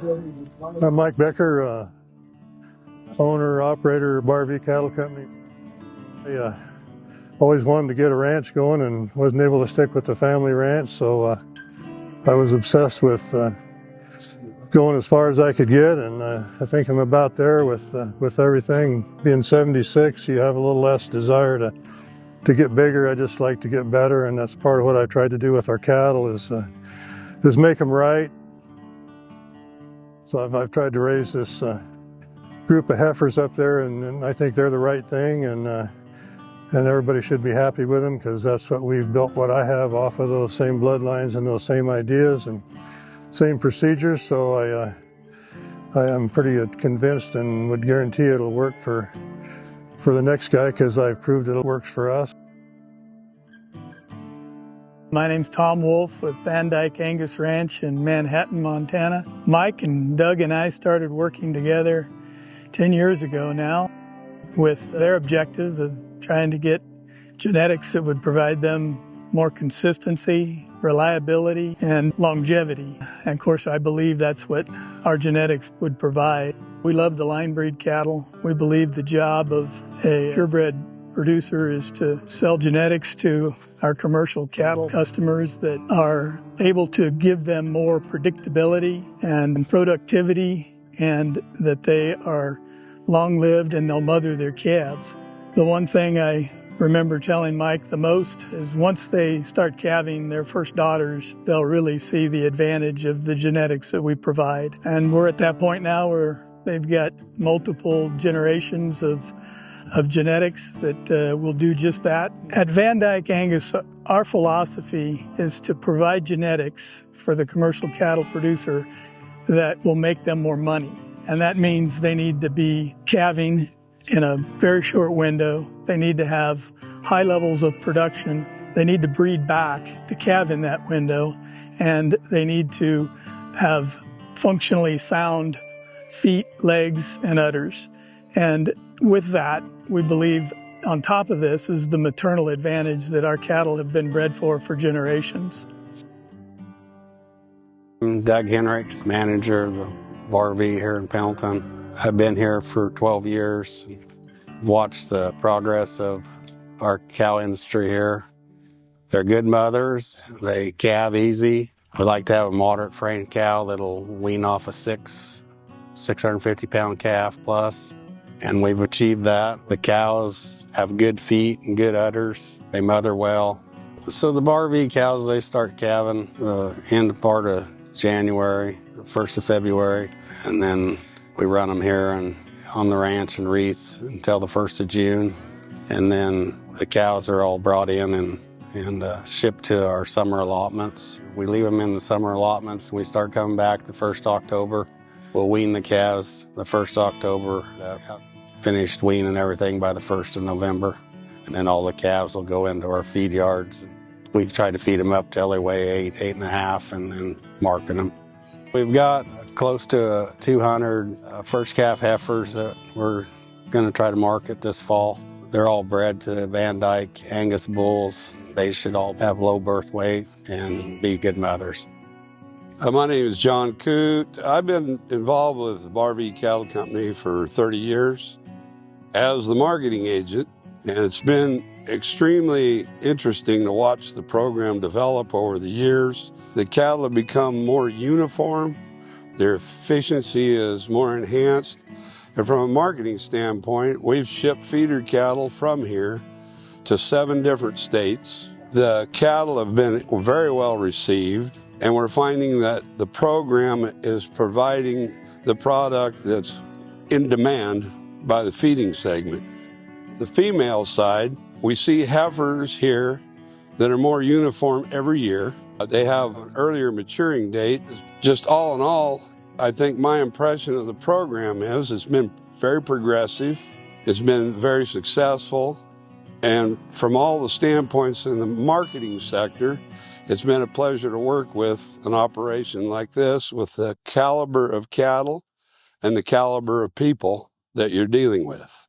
I'm Mike Becker, owner, operator of Bar V Cattle Company. I always wanted to get a ranch going and wasn't able to stick with the family ranch, so I was obsessed with going as far as I could get, and I think I'm about there with everything. Being 76, you have a little less desire to get bigger. I just like to get better, and that's part of what I tried to do with our cattle is make them right. So I've tried to raise this group of heifers up there, and I think they're the right thing, and everybody should be happy with them because that's what we've built what I have off of those same bloodlines and those same ideas and same procedures. So I am pretty convinced and would guarantee it'll work for the next guy because I've proved it works for us. My name's Tom Wolf with Van Dyke Angus Ranch in Manhattan, Montana. Mike and Doug and I started working together 10 years ago now with their objective of trying to get genetics that would provide them more consistency, reliability, and longevity. And of course, I believe that's what our genetics would provide. We love the line breed cattle. We believe the job of a purebred producer is to sell genetics to our commercial cattle customers that are able to give them more predictability and productivity, and that they are long-lived and they'll mother their calves. The one thing I remember telling Mike the most is once they start calving their first daughters, they'll really see the advantage of the genetics that we provide. And we're at that point now where they've got multiple generations of genetics that will do just that. At Van Dyke Angus, our philosophy is to provide genetics for the commercial cattle producer that will make them more money. And that means they need to be calving in a very short window. They need to have high levels of production. They need to breed back to calve in that window. And they need to have functionally sound feet, legs, and udders. And with that, we believe on top of this is the maternal advantage that our cattle have been bred for generations. I'm Doug Henricks, manager of the Bar V here in Pendleton. I've been here for 12 years. Watched the progress of our cow industry here. They're good mothers. They calve easy. We like to have a moderate frame cow that'll wean off a 650-pound calf plus. And we've achieved that. The cows have good feet and good udders. They mother well. So the Bar V cows, they start calving end part of January, 1st of February, and then we run them here and on the ranch in Reeth until the 1st of June. And then the cows are all brought in and shipped to our summer allotments. We leave them in the summer allotments and we start coming back the 1st October. We'll wean the calves the 1st October, finished weaning everything by the 1st of November. And then all the calves will go into our feed yards. We've tried to feed them up till they weigh 8.5 and then marking them. We've got close to 200 first calf heifers that we're going to try to market this fall. They're all bred to Van Dyke Angus bulls. They should all have low birth weight and be good mothers. My name is John Coote. I've been involved with the Bar V Cattle Company for 30 years as the marketing agent, and it's been extremely interesting to watch the program develop over the years. The cattle have become more uniform, their efficiency is more enhanced, and from a marketing standpoint, we've shipped feeder cattle from here to 7 different states. The cattle have been very well received, and we're finding that the program is providing the product that's in demand by the feeding segment. The female side, we see heifers here that are more uniform every year. They have an earlier maturing date. Just all in all, I think my impression of the program is it's been very progressive. It's been very successful. And from all the standpoints in the marketing sector, it's been a pleasure to work with an operation like this with the caliber of cattle and the caliber of people that you're dealing with.